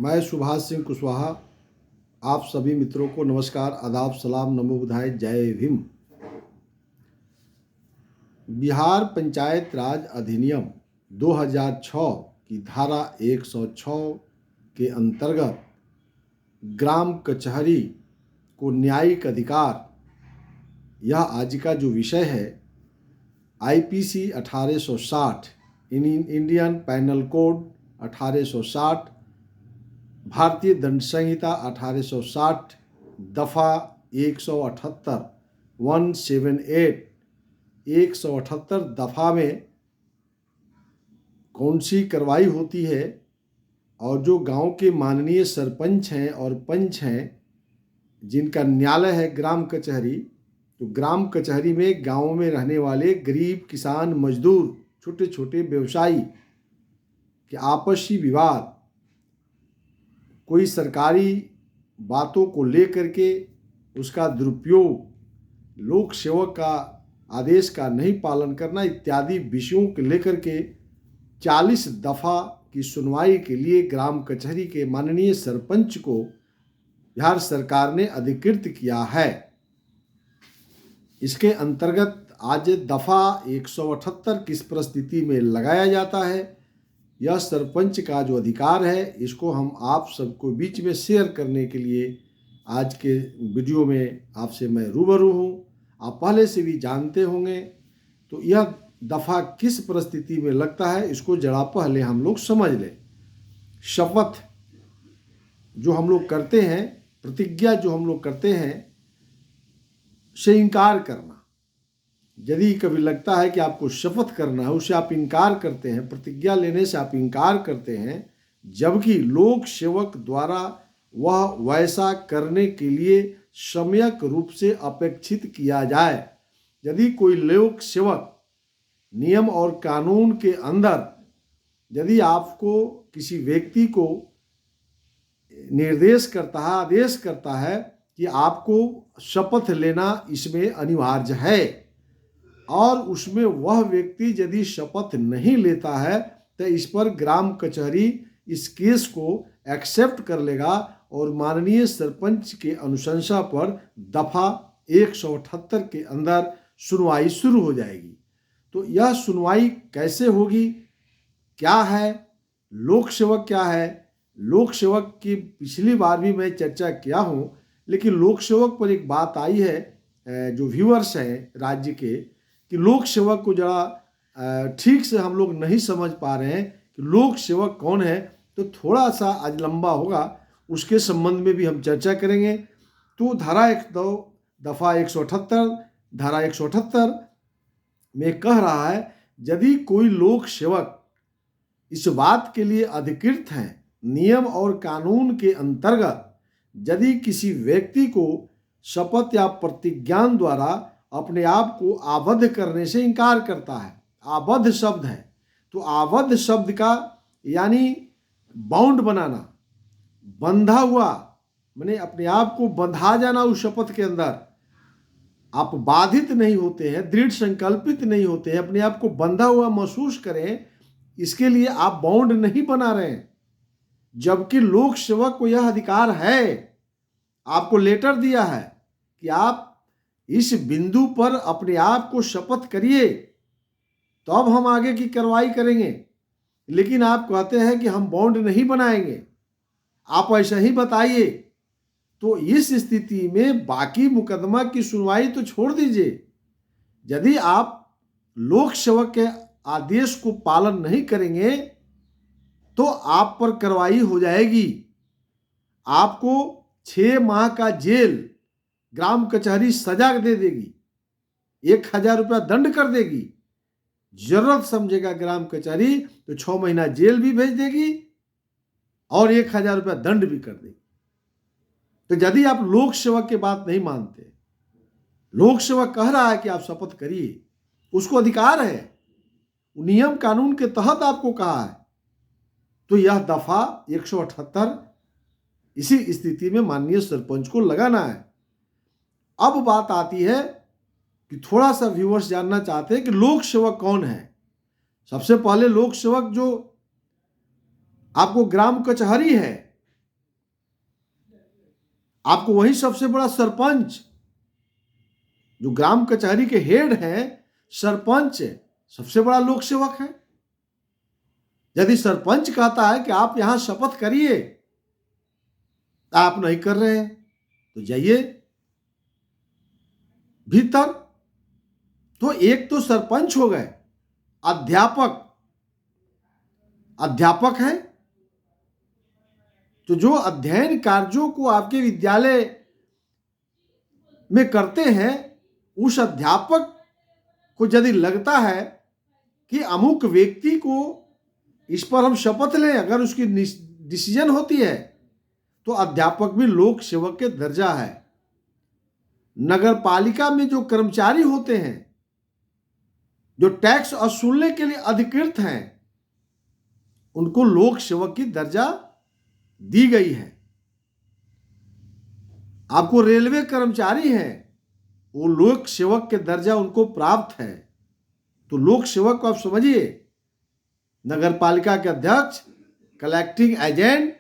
मैं सुभाष सिंह कुशवाहा आप सभी मित्रों को नमस्कार, आदाब, सलाम, नमो बुधाय, जय भीम। बिहार पंचायत राज अधिनियम 2006 की धारा 106 के अंतर्गत ग्राम कचहरी को न्यायिक अधिकार, यह आज का जो विषय है, आईपीसी 1860, इंडियन पैनल कोड 1860, भारतीय दंड संहिता 1860 दफ़ा 178 178 178 दफ़ा में कौन सी कार्रवाई होती है। और जो गांव के माननीय सरपंच हैं और पंच हैं, जिनका न्यायालय है ग्राम कचहरी, तो ग्राम कचहरी में गांव में रहने वाले गरीब किसान, मजदूर, छोटे छोटे व्यवसायी के आपसी विवाद, कोई सरकारी बातों को लेकर के उसका दुरुपयोग, लोक सेवक का आदेश का नहीं पालन करना इत्यादि विषयों को लेकर के 40 दफ़ा की सुनवाई के लिए ग्राम कचहरी के माननीय सरपंच को बिहार सरकार ने अधिकृत किया है। इसके अंतर्गत आज दफ़ा 178 किस परिस्थिति में लगाया जाता है, यह सरपंच का जो अधिकार है, इसको हम आप सबको बीच में शेयर करने के लिए आज के वीडियो में आपसे मैं रूबरू हूँ। आप पहले से भी जानते होंगे, तो यह दफ़ा किस परिस्थिति में लगता है, इसको जरा पहले हम लोग समझ लें। शपथ जो हम लोग करते हैं, प्रतिज्ञा जो हम लोग करते हैं, से इनकार करना। यदि कभी लगता है कि आपको शपथ करना है, उससे आप इनकार करते हैं, प्रतिज्ञा लेने से आप इनकार करते हैं, जबकि लोक सेवक द्वारा वह वैसा करने के लिए सम्यक रूप से अपेक्षित किया जाए। यदि कोई लोक सेवक नियम और कानून के अंदर यदि आपको, किसी व्यक्ति को निर्देश करता है, आदेश करता है कि आपको शपथ लेना इसमें अनिवार्य है, और उसमें वह व्यक्ति यदि शपथ नहीं लेता है, तो इस पर ग्राम कचहरी इस केस को एक्सेप्ट कर लेगा और माननीय सरपंच के अनुशंसा पर दफ़ा 178 के अंदर सुनवाई शुरू हो जाएगी। तो यह सुनवाई कैसे होगी, क्या है, लोक सेवक क्या है? लोक सेवक की पिछली बार भी मैं चर्चा किया हूँ, लेकिन लोक सेवक पर एक बात आई है, जो व्यूअर्स हैं राज्य के, कि लोक सेवक को जरा ठीक से हम लोग नहीं समझ पा रहे हैं कि लोक सेवक कौन है। तो थोड़ा सा आज लंबा होगा, उसके संबंध में भी हम चर्चा करेंगे। तो धारा 178 धारा 178 में कह रहा है, यदि कोई लोक सेवक इस बात के लिए अधिकृत हैं, नियम और कानून के अंतर्गत यदि किसी व्यक्ति को शपथ या प्रतिज्ञान द्वारा अपने आप को आबद्ध करने से इनकार करता है। आबद्ध शब्द है, तो आबद्ध शब्द का यानी बाउंड बनाना, बंधा हुआ, माने अपने आप को बंधा जाना उस शपथ के अंदर। आप बाधित नहीं होते हैं, दृढ़ संकल्पित नहीं होते हैं, अपने आप को बंधा हुआ महसूस करें, इसके लिए आप बाउंड नहीं बना रहे हैं। जबकि लोक सेवक को यह अधिकार है, आपको लेटर दिया है कि आप इस बिंदु पर अपने आप को शपथ करिए, तो अब हम आगे की कार्रवाई करेंगे। लेकिन आप कहते हैं कि हम बाउंड नहीं बनाएंगे, आप ऐसा ही बताइए। तो इस स्थिति में बाकी मुकदमा की सुनवाई तो छोड़ दीजिए। यदि आप लोक सेवक के आदेश को पालन नहीं करेंगे, तो आप पर कार्रवाई हो जाएगी। आपको 6 माह का जेल ग्राम कचहरी सजा दे देगी, 1000 रुपया दंड कर देगी। जरूरत समझेगा ग्राम कचहरी तो 6 महीना जेल भी भेज देगी और 1000 रुपया दंड भी कर देगी। तो यदि आप लोक सेवक की बात नहीं मानते, लोक सेवक कह रहा है कि आप शपथ करिए, उसको अधिकार है, नियम कानून के तहत आपको कहा है, तो यह दफा 178 इसी स्थिति में माननीय सरपंच को लगाना है। अब बात आती है कि थोड़ा सा व्यूअर्स जानना चाहते हैं कि लोक सेवक कौन है। सबसे पहले लोक सेवक जो आपको ग्राम कचहरी है, आपको वही सबसे बड़ा सरपंच, जो ग्राम कचहरी के हेड हैं, सरपंच सबसे बड़ा लोक सेवक है। यदि सरपंच कहता है कि आप यहां शपथ करिए, आप नहीं कर रहे हैं तो जाइए भीतर। तो एक तो सरपंच हो गए, अध्यापक, अध्यापक है तो जो अध्ययन कार्यों को आपके विद्यालय में करते हैं, उस अध्यापक को यदि लगता है कि अमुक व्यक्ति को इस पर हम शपथ लें, अगर उसकी डिसीजन होती है, तो अध्यापक भी लोक सेवक के दर्जा है। नगर पालिका में जो कर्मचारी होते हैं, जो टैक्स वसूलने के लिए अधिकृत हैं, उनको लोक सेवक की दर्जा दी गई है। आपको रेलवे कर्मचारी हैं, वो लोक सेवक के दर्जा उनको प्राप्त है। तो लोक सेवक को आप समझिए, नगर पालिका के अध्यक्ष, कलेक्टिंग एजेंट,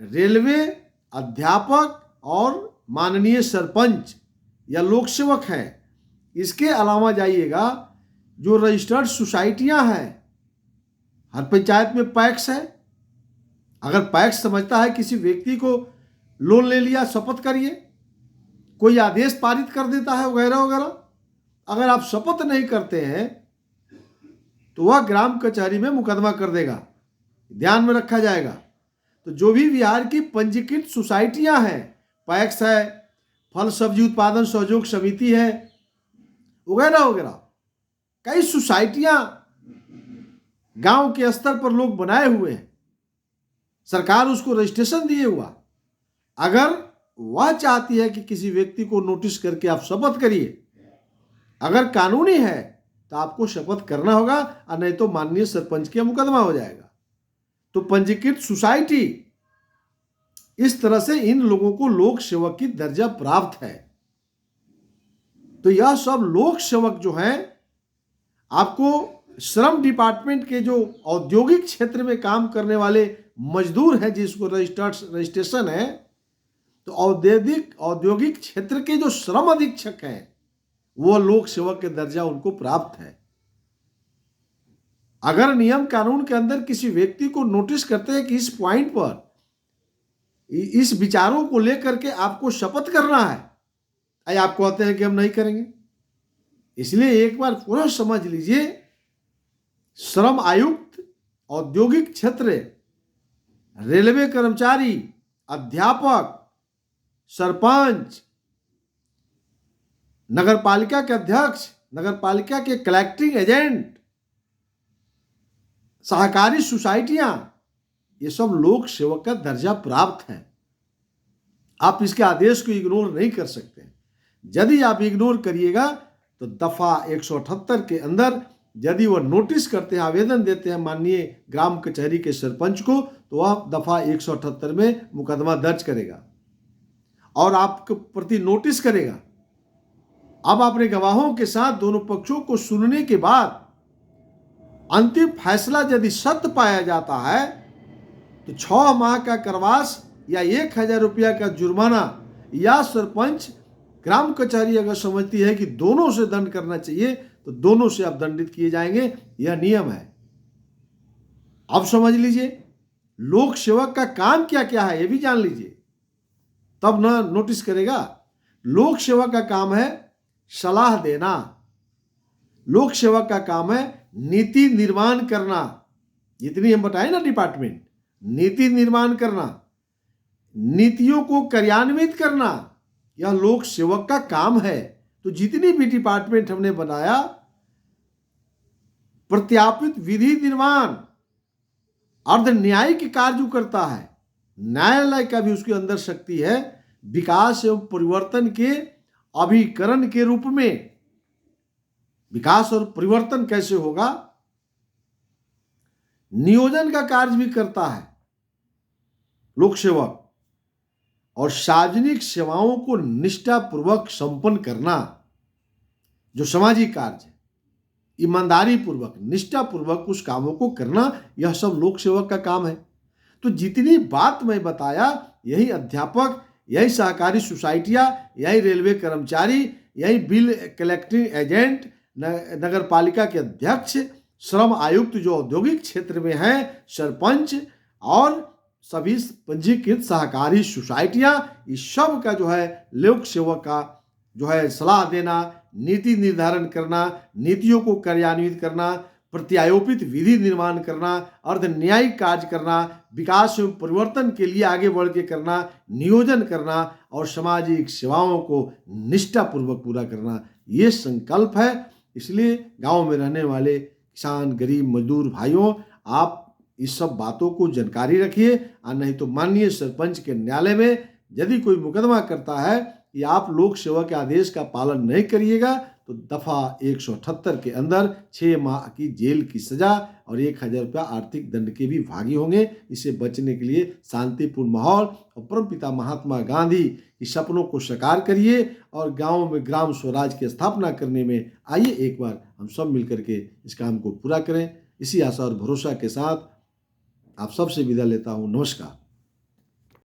रेलवे, अध्यापक और माननीय सरपंच या लोक सेवक हैं। इसके अलावा जाइएगा, जो रजिस्टर्ड सोसाइटियां हैं, हर पंचायत में पैक्स है। अगर पैक्स समझता है किसी व्यक्ति को लोन ले लिया, शपथ करिए, कोई आदेश पारित कर देता है वगैरह वगैरह, अगर आप शपथ नहीं करते हैं तो वह ग्राम कचहरी में मुकदमा कर देगा, ध्यान में रखा जाएगा। तो जो भी बिहार की पंजीकृत सोसाइटियां हैं, पैक्स है, फल सब्जी उत्पादन सहयोग समिति है, वगैरह वगैरह, कई सोसाइटियां गांव के स्तर पर लोग बनाए हुए हैं, सरकार उसको रजिस्ट्रेशन दिए हुआ। अगर वह चाहती है कि किसी व्यक्ति को नोटिस करके आप शपथ करिए, अगर कानूनी है तो आपको शपथ करना होगा, और नहीं तो माननीय सरपंच के मुकदमा हो जाएगा। तो पंजीकृत सोसाइटी, इस तरह से इन लोगों को लोक सेवक की दर्जा प्राप्त है। तो यह सब लोक सेवक जो हैं, आपको श्रम डिपार्टमेंट के जो औद्योगिक क्षेत्र में काम करने वाले मजदूर हैं, जिसको रजिस्ट्रेशन है, तो औद्योगिक क्षेत्र के जो श्रम अधीक्षक हैं, वो लोक सेवक के दर्जा उनको प्राप्त है। अगर नियम कानून के अंदर किसी व्यक्ति को नोटिस करते हैं कि इस पॉइंट पर, इस विचारों को लेकर के आपको शपथ करना है, आप कहते हैं कि हम नहीं करेंगे। इसलिए एक बार पुनः समझ लीजिए, श्रम आयुक्त, औद्योगिक क्षेत्र, रेलवे कर्मचारी, अध्यापक, सरपंच, नगर पालिका के अध्यक्ष, नगर पालिका के कलेक्टिंग एजेंट, सहकारी सोसाइटियां, ये सब लोक सेवक का दर्जा प्राप्त है। आप इसके आदेश को इग्नोर नहीं कर सकते। यदि आप इग्नोर करिएगा तो दफा 178 के अंदर यदि वह नोटिस करते हैं, आवेदन देते हैं माननीय ग्राम कचहरी के सरपंच को, तो वह दफा 178 में मुकदमा दर्ज करेगा और आपके प्रति नोटिस करेगा। अब अपने गवाहों के साथ दोनों पक्षों को सुनने के बाद अंतिम फैसला यदि सत्य पाया जाता है तो 6 माह का कारावास या 1000 रुपया का जुर्माना, या सरपंच, ग्राम कचहरी अगर समझती है कि दोनों से दंड करना चाहिए तो दोनों से आप दंडित किए जाएंगे। यह नियम है। अब समझ लीजिए लोक सेवक का काम क्या क्या है, यह भी जान लीजिए, तब ना नोटिस करेगा। लोक सेवक का काम है सलाह देना, लोक सेवक का काम है नीति निर्माण करना। जितनी हम बताए ना डिपार्टमेंट, नीति निर्माण करना, नीतियों को कार्यान्वित करना, यह लोक सेवक का काम है। तो जितनी भी डिपार्टमेंट हमने बनाया, प्रत्यापित विधि निर्माण, अर्ध न्यायिक कार्य करता है। न्यायालय का भी उसके अंदर शक्ति है, विकास एवं परिवर्तन के अभिकरण के रूप में। विकास और परिवर्तन कैसे होगा, नियोजन का कार्य भी करता है लोक सेवक, और सार्वजनिक सेवाओं को निष्ठापूर्वक संपन्न करना, जो सामाजिक कार्य है, ईमानदारी पूर्वक, निष्ठापूर्वक उस कामों को करना, यह सब लोक सेवक का काम है। तो जितनी बात मैं बताया, यही अध्यापक, यही सहकारी सोसाइटियाँ, यही रेलवे कर्मचारी, यही बिल कलेक्टिंग एजेंट, नगर पालिका के अध्यक्ष, श्रम आयुक्त जो औद्योगिक क्षेत्र में हैं, सरपंच और सभी पंजीकृत सहकारी सोसाइटियाँ, इस सब का जो है लोक सेवक का जो है सलाह देना, नीति निर्धारण करना, नीतियों को कार्यान्वित करना, प्रत्यारोपित विधि निर्माण करना, अर्ध न्यायिक कार्य करना, विकास एवं परिवर्तन के लिए आगे बढ़ के करना, नियोजन करना और सामाजिक सेवाओं को निष्ठापूर्वक पूरा करना, ये संकल्प है। इसलिए गांव में रहने वाले किसान, गरीब, मजदूर भाइयों, आप इस सब बातों को जानकारी रखिए, और नहीं तो माननीय सरपंच के न्यायालय में यदि कोई मुकदमा करता है कि आप लोक सेवा के आदेश का पालन नहीं करिएगा तो दफा 178 के अंदर 6 माह की जेल की सजा और 1000 रुपया आर्थिक दंड के भी भागी होंगे। इसे बचने के लिए शांतिपूर्ण माहौल और परमपिता महात्मा गांधी के सपनों को साकार करिए और गाँव में ग्राम स्वराज की स्थापना करने में आइए, एक बार हम सब मिलकर के इस काम को पूरा करें। इसी आशा और भरोसा के साथ आप सबसे विदा लेता हूँ। नमस्कार।